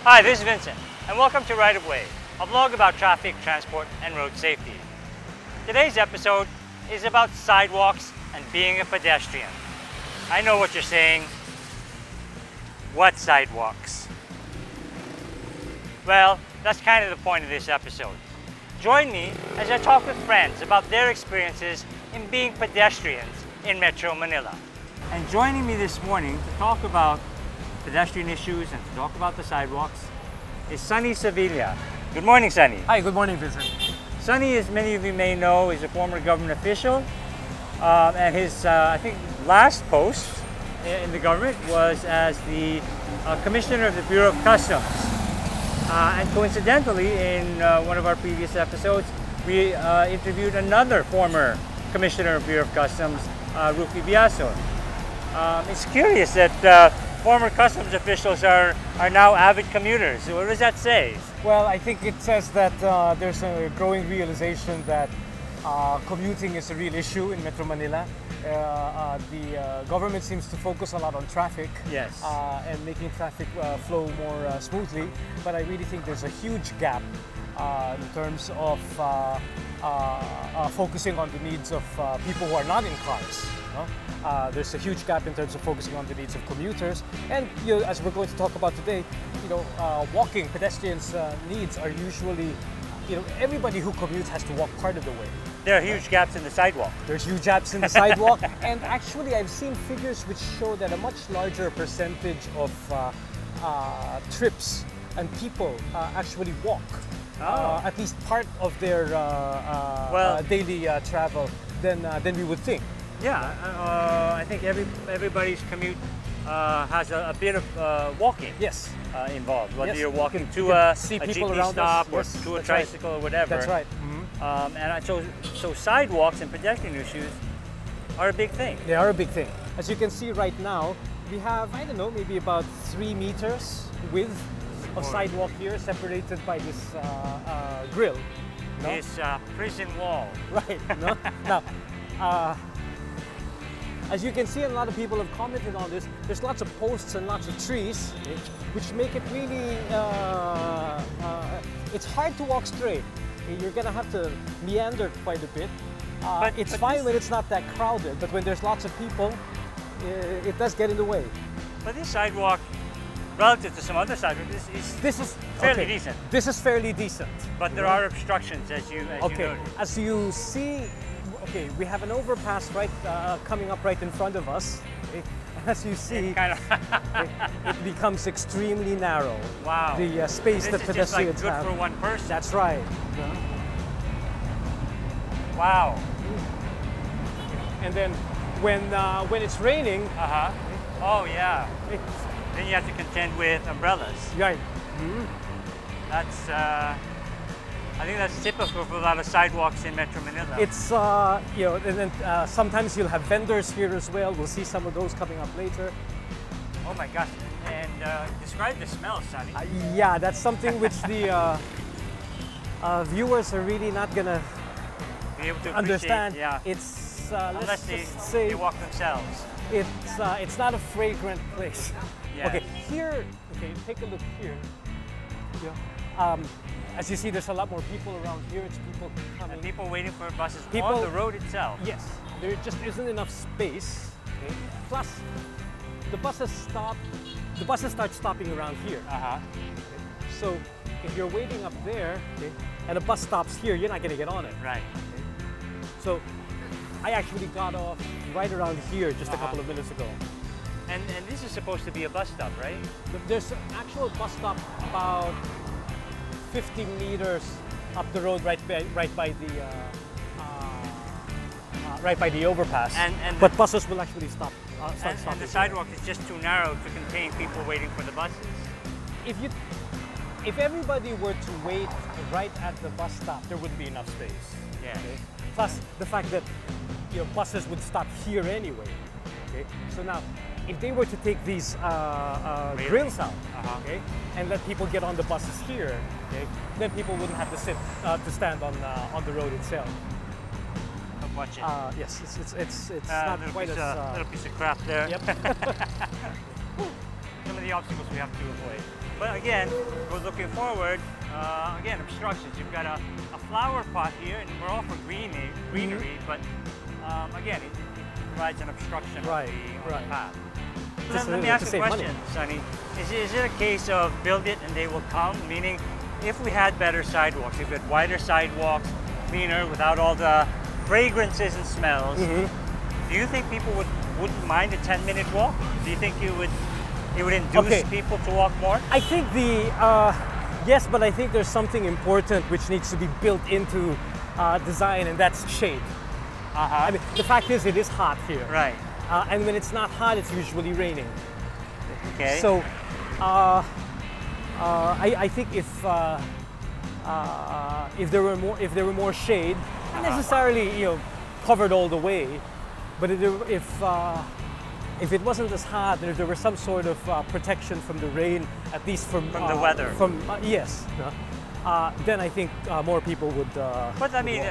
Hi, this is Vincent, and welcome to Right of Way, a vlog about traffic, transport, and road safety. Today's episode is about sidewalks and being a pedestrian. I know what you're saying. What sidewalks? Well, that's kind of the point of this episode. Join me as I talk with friends about their experiences in being pedestrians in Metro Manila. And joining me this morning to talk about pedestrian issues and to talk about the sidewalks is Sunny Sevilla. Good morning, Sunny. Hi, good morning, Vincent. Sunny, as many of you may know, is a former government official, and his, I think, last post in the government was as the Commissioner of the Bureau of Customs. And coincidentally, in one of our previous episodes, we interviewed another former Commissioner of the Bureau of Customs, Rufi Biaso. It's curious that former customs officials are now avid commuters. What does that say? Well, I think it says that there's a growing realization that commuting is a real issue in Metro Manila. The government seems to focus a lot on traffic, Yes. And making traffic flow more smoothly, but I really think there's a huge gap in terms of focusing on the needs of people who are not in cars. There's a huge gap in terms of focusing on the needs of commuters, and as we're going to talk about today, walking pedestrians' needs are usually, everybody who commutes has to walk part of the way. There are huge gaps in the sidewalk. There's huge gaps in the sidewalk, and actually I've seen figures which show that a much larger percentage of trips and people actually walk. At least part of their daily travel than we would think. Yeah, I think everybody's commute has a bit of walking. Yes. Involved, whether Yes. you're walking You to can a see people jeepney around stop us. or Yes, to a that's tricycle or whatever. That's right. So sidewalks and pedestrian issues are a big thing. They are a big thing. As you can see right now, we have, I don't know, maybe about 3 meters width of sidewalk here, separated by this grill. No? This prison wall. Right. No? Now, as you can see, and a lot of people have commented on this, there's lots of posts and lots of trees, which make it really, it's hard to walk straight. You're gonna have to meander quite a bit. But it's fine when it's not that crowded, but when there's lots of people, it does get in the way. But this sidewalk, relative to some other sidewalks, This is fairly decent. This is fairly decent. But there are obstructions, as you noted. As you see, we have an overpass right coming up right in front of us. As you see, it becomes extremely narrow. Wow. The space that pedestrians just like have. good for one person. That's right. Wow. And then when it's raining, Oh yeah. Then you have to contend with umbrellas. right. That's I think that's typical for a lot of sidewalks in Metro Manila. It's and then sometimes you'll have vendors here as well. We'll see some of those coming up later. Oh my gosh! And describe the smell, Sunny. Yeah, that's something which the viewers are really not gonna Be able to understand. Yeah. It's Unless they walk themselves. it's not a fragrant place. Yeah. Okay, here. Okay, take a look here. As you see, there's a lot more people around here. It's people coming. And people waiting for buses People- on the road itself. Yes, there just isn't enough space. Okay. Plus, the buses stop. The buses start stopping around here. So, if you're waiting up there, and a bus stops here, you're not going to get on it. Right. So, I actually got off right around here just a couple of minutes ago. And this is supposed to be a bus stop, right? There's an actual bus stop about 50 meters up the road, right by the overpass. But buses will actually stop. And the sidewalk is just too narrow to contain people waiting for the buses. If everybody were to wait right at the bus stop, there wouldn't be enough space. Yeah. Okay? Plus the fact that buses would stop here anyway. Okay. So now, if they were to take these grills out, and let people get on the buses here, then people wouldn't have to stand on the road itself. Watch it. Yes, it's not quite as little piece of crap there. Yep. Some of the obstacles we have to avoid. But again, we're looking forward. Again, obstructions. You've got a flower pot here, and we're all for greenery, but again, it provides an obstruction on the path. Let me ask a question, Sonny. Is it a case of build it and they will come? Meaning, if we had better sidewalks, if we had wider sidewalks, cleaner, without all the fragrances and smells, do you think people wouldn't mind a 10-minute walk? Do you think it would induce people to walk more? I think yes, but I think there's something important which needs to be built into design, and that's shade. I mean, the fact is, it is hot here. Right. And when it's not hot, it's usually raining. Okay. So, I think if there were more shade, not necessarily covered all the way, but if it wasn't as hot, and if there was some sort of protection from the rain, at least from the weather. Yes. Then I think more people would. But I mean,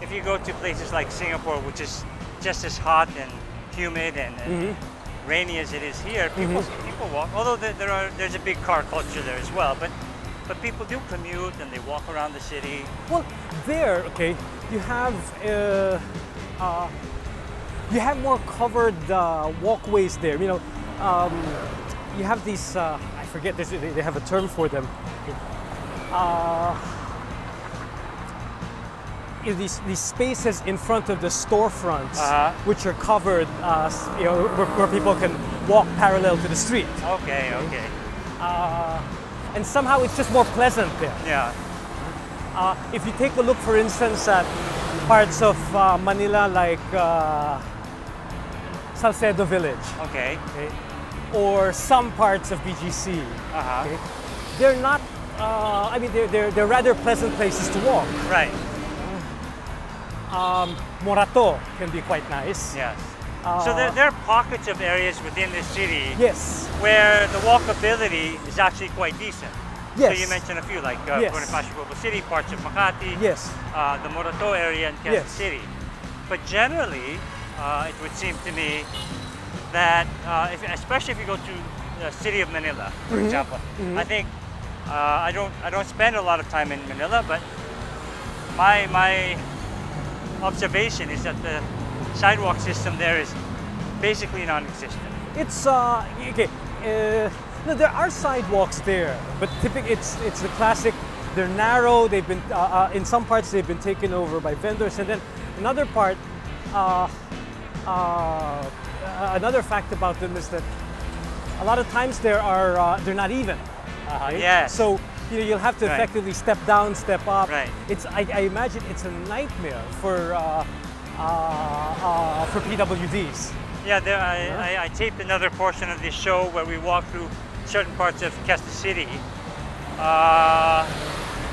if you go to places like Singapore, which is just as hot and humid and rainy as it is here, people walk. Although there's a big car culture there as well, but people do commute and they walk around the city. Well, there, you have more covered walkways there. You have these. I forget. They have a term for them. These spaces in front of the storefronts, which are covered, where people can walk parallel to the street. Okay. And somehow it's just more pleasant there. Yeah. If you take a look, for instance, at parts of Manila, like Salcedo Village, okay, or some parts of BGC, they're not. I mean, they're rather pleasant places to walk. Right. Morato can be quite nice. Yes. So there are pockets of areas within the city, yes, where the walkability is actually quite decent. Yes. So you mentioned a few, like Bonifacio City, parts of Makati, yes, the Morato area in Quezon City. But generally, it would seem to me that, especially if you go to the city of Manila, for example, I think I don't spend a lot of time in Manila, but my observation is that the sidewalk system there is basically non-existent. It's no, there are sidewalks there, but typically it's the classic. They're narrow. They've been in some parts they've been taken over by vendors, and then another part. Another fact about them is that a lot of times they're not even. Yes. So you'll have to effectively step down, step up. Right. I imagine it's a nightmare for PWDs. Yeah, I taped another portion of this show where we walked through certain parts of Quezon City,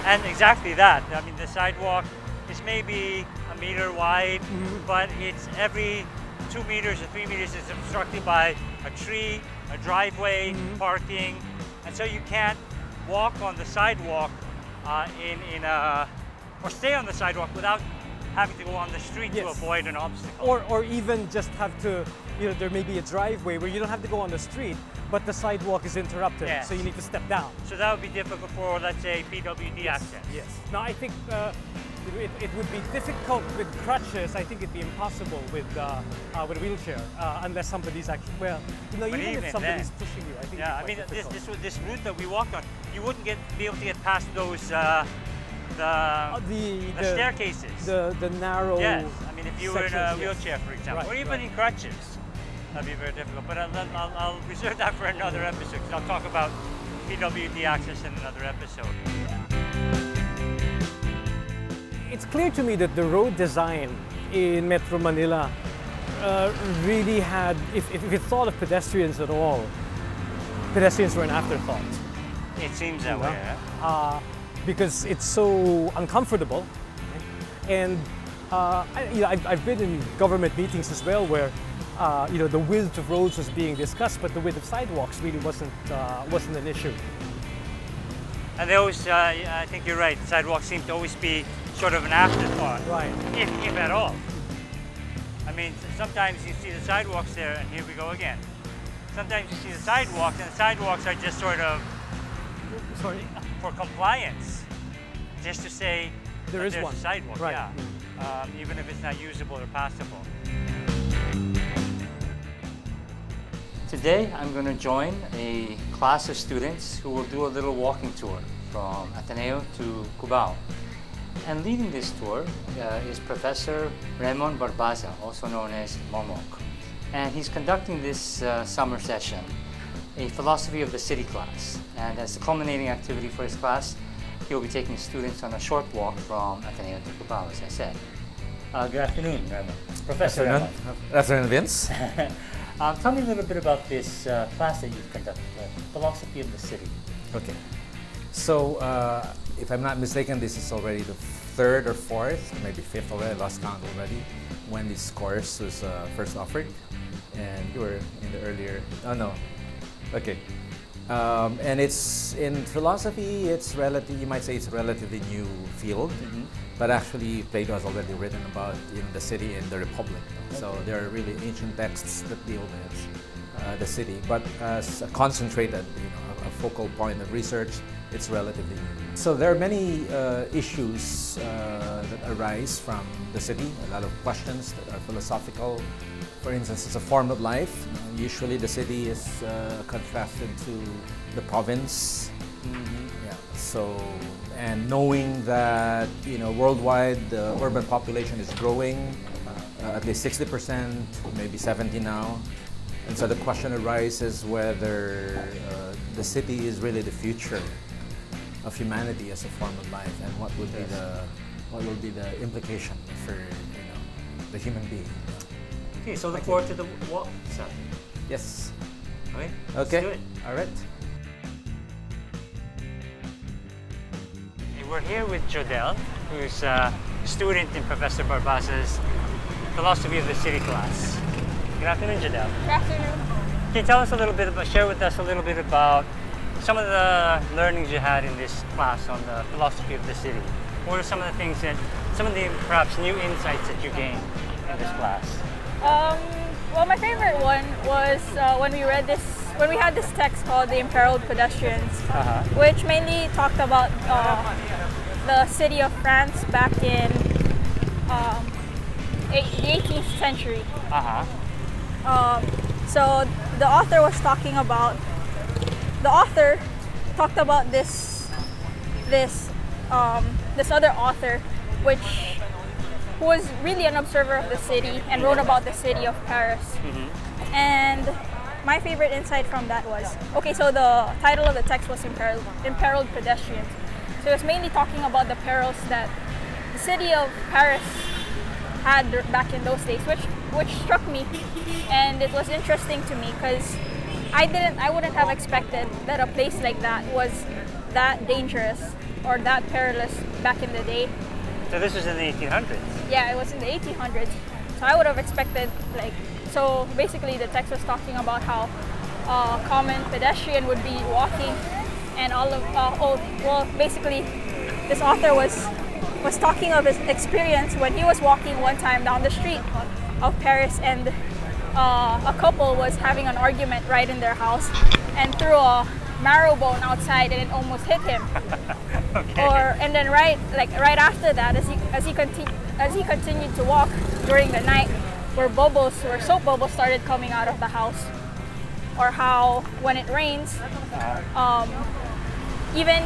and exactly that. I mean, the sidewalk is maybe a meter wide, but it's every 2 meters or 3 meters is obstructed by a tree, a driveway, parking, and so you can't walk on the sidewalk or stay on the sidewalk without having to go on the street to avoid an obstacle. Or even just have to, there may be a driveway where you don't have to go on the street, but the sidewalk is interrupted, so you need to step down. So that would be difficult for, let's say, PWD access. Yes. Now, I think it would be difficult with crutches. I think it'd be impossible with a wheelchair, unless somebody's actually, even if somebody's pushing you, I think I mean, this route that we walked on, you wouldn't be able to get past those the staircases. The narrow. Yes, I mean, if you were in a wheelchair, for example, or even in crutches, that'd be very difficult. But I'll reserve that for another episode, because I'll talk about PWD access in another episode. It's clear to me that the road design in Metro Manila really had, if it thought of pedestrians at all, pedestrians were an afterthought. It seems that way, because it's so uncomfortable. And I've been in government meetings as well where the width of roads was being discussed, but the width of sidewalks really wasn't an issue. And they always, I think you're right, sidewalks seem to always be sort of an afterthought, right? If at all. I mean, sometimes you see the sidewalks there, and here we go again. sometimes you see the sidewalks, and the sidewalks are just sort of for compliance, just to say there's a one sidewalk, right. Yeah, even if it's not usable or passable. Today, I'm going to join a class of students who will do a little walking tour from Ateneo to Cubao. And leading this tour is Professor Raymond Barbaza, also known as Momok. And he's conducting this summer session, a philosophy of the city class. And as the culminating activity for his class, he'll be taking students on a short walk from Ateneo to Cubao, as I said. Good afternoon, Raymond. Professor Raymond. Good afternoon, Vince. Tell me a little bit about this class that you've conducted, philosophy of the city. Okay. So, if I'm not mistaken, this is already the third or fourth, maybe fifth already, I lost count already, when this course was first offered. And you were in the earlier, oh no, okay. And it's, in philosophy, it's relatively, you might say it's a relatively new field, but actually Plato has already written about the city and the republic. So there are really ancient texts that deal with the city, but as a concentrated, a focal point of research, it's relatively new. So there are many issues that arise from the city, a lot of questions that are philosophical. For instance, it's a form of life. Usually the city is contrasted to the province. Yeah. So, and knowing that worldwide the urban population is growing, at least 60%, maybe 70 now. And so the question arises whether the city is really the future of humanity as a form of life, and what will be the implication for the human being. Okay, so look forward to the walk this afternoon. Yes. Okay. Okay. Let's do it. All right. Okay, we're here with Jodel, who's a student in Professor Barbaza's philosophy of the city class. Good afternoon, Jodel. Good afternoon. Can you tell us a little bit about, share with us a little bit about some of the learnings you had in this class on the philosophy of the city? What are some of the things that, some of the perhaps new insights that you gained in this class? Well, my favorite one was when we had this text called The Imperiled Pedestrians, which mainly talked about the city of France back in the 18th century. So the author talked about this other author, who was really an observer of the city and wrote about the city of Paris. And my favorite insight from that was, okay, so the title of the text was Imperiled Pedestrians. So it was mainly talking about the perils that the city of Paris had back in those days, which struck me, and it was interesting to me because I wouldn't have expected that a place like that was that dangerous or that perilous back in the day. So this was in the 1800s? Yeah, it was in the 1800s. So I would have expected, so basically the text was talking about how a common pedestrian would be walking, and basically this author was talking of his experience when he was walking one time down the street of Paris, and a couple was having an argument right in their house and threw a marrow bone outside, and it almost hit him. Okay. And then right after that, as he continued to walk during the night, where soap bubbles started coming out of the house, or how when it rains, even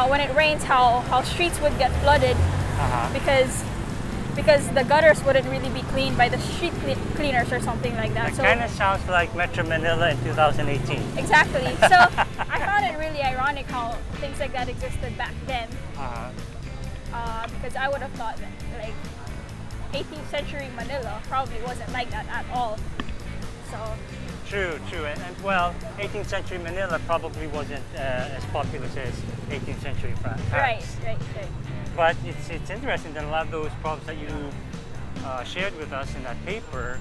when it rains, how streets would get flooded because the gutters wouldn't really be cleaned by the street cleaners or something like that. That kind of sounds like Metro Manila in 2018. Exactly. So I found it really ironic how things like that existed back then. Because I would have thought that 18th century Manila probably wasn't like that at all. So. True. And well, 18th century Manila probably wasn't as populous as 18th century France. Right. But it's interesting that a lot of those problems that you shared with us in that paper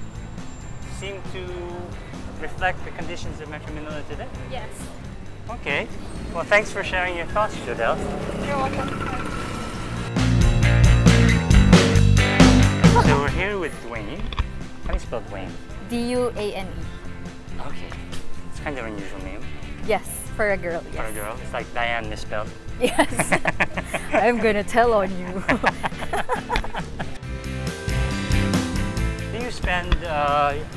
seem to reflect the conditions of Metro Manila today. Yes. Okay. Well, thanks for sharing your thoughts, Jodel. You're welcome. So we're here with Dwayne. How do you spell Dwayne? D-U-A-N-E. Okay. kind of an unusual name Yes, for a girl. Yes. for a girl. It's like Diane misspelled. Yes. I'm gonna tell on you. Do you spend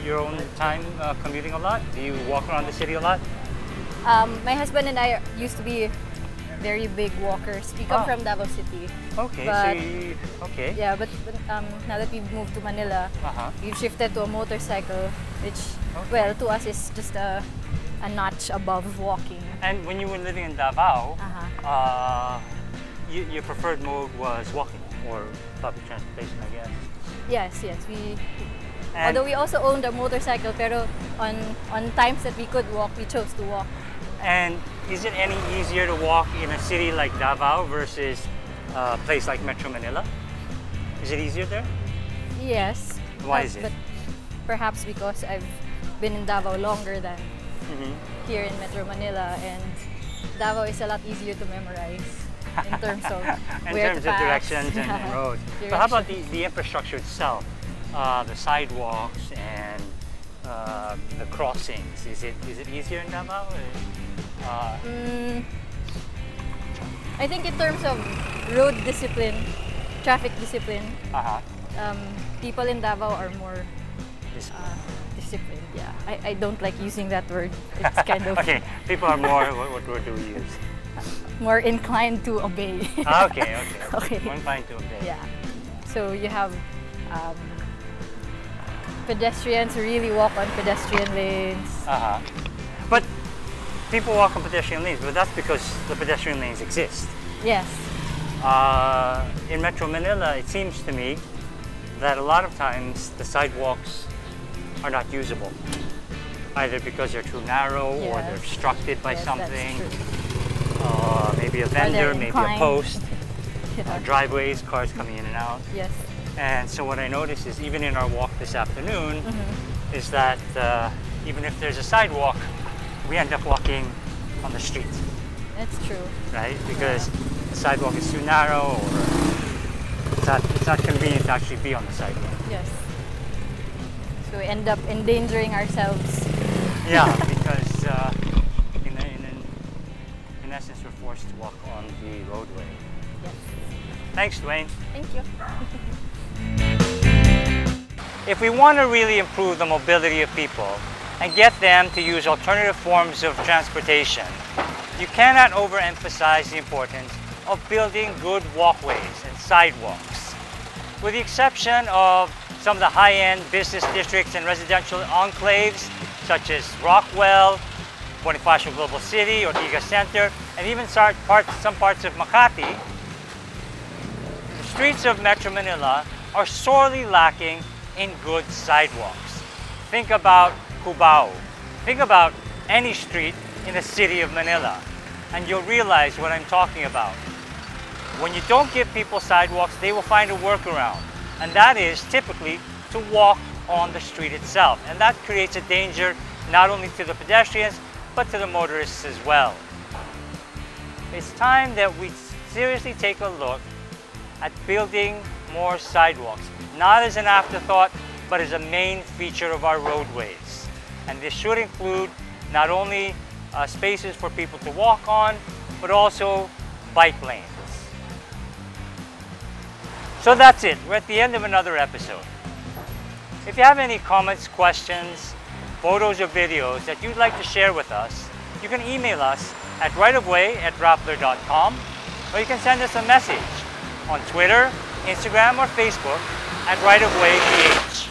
your own time commuting a lot? Do you walk around the city a lot? My husband and I used to be very big walkers. We come Oh. from Davao City. Okay, But- okay. Yeah, but now that we've moved to Manila, Uh-huh. we've shifted to a motorcycle, which, Okay. well, to us is just a notch above walking. And when you were living in Davao, Uh-huh. your preferred mode was walking or public transportation, I guess. Yes. And Although we also owned a motorcycle, pero on times that we could walk, we chose to walk. And is it any easier to walk in a city like Davao versus a place like Metro Manila? Is it easier there? Yes. Why is it? But perhaps because I've been in Davao longer than Mm-hmm. here in Metro Manila, and Davao is a lot easier to memorize in terms of In where terms to of pass. directions and Yeah. roads. But how about Directions. the infrastructure itself? The sidewalks and the crossings. Is it easier in Davao? I think in terms of road discipline, traffic discipline, Uh-huh. people in Davao are more This- disciplined. Yeah, I don't like using that word. It's kind of Okay, people are more, what word do we use? more inclined to obey. Okay. Okay. One fine to obey. Yeah. So you have pedestrians who really walk on pedestrian lanes. Uh-huh. But people walk on pedestrian lanes, but that's because the pedestrian lanes exist. Yes. In Metro Manila, it seems to me that a lot of times the sidewalks are not usable, either because they're too narrow or they're Yes. obstructed by Yes, something. That's true. Maybe a vendor, maybe a inclined. post, Yeah. driveways, cars coming in and out. Yes. And so what I noticed is, even in our walk this afternoon, is that even if there's a sidewalk, we end up walking on the street, That's true. right? Because the sidewalk is too narrow, or it's not convenient to actually be on the sidewalk. Yes. So we end up endangering ourselves. Yeah, because in essence, we're forced to walk on the roadway. Yes. Thanks, Dwayne. Thank you. If we want to really improve the mobility of people and get them to use alternative forms of transportation, you cannot overemphasize the importance of building good walkways and sidewalks. With the exception of some of the high-end business districts and residential enclaves, such as Rockwell, Bonifacio Global City, Ortigas Center, and even some parts of Makati, the streets of Metro Manila are sorely lacking in good sidewalks. Think about Cubao. Think about any street in the city of Manila, and you'll realize what I'm talking about. When you don't give people sidewalks, they will find a workaround, and that is typically to walk on the street itself. And that creates a danger not only to the pedestrians, but to the motorists as well. It's time that we seriously take a look at building more sidewalks, not as an afterthought, but as a main feature of our roadways. And this should include not only spaces for people to walk on, but also bike lanes. So that's it. We're at the end of another episode. If you have any comments, questions, photos or videos that you'd like to share with us, you can email us at rightofway@rappler.com, or you can send us a message on Twitter, Instagram, or Facebook at rightofwayph.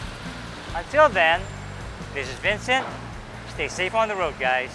Until then, this is Vincent. Stay safe on the road, guys.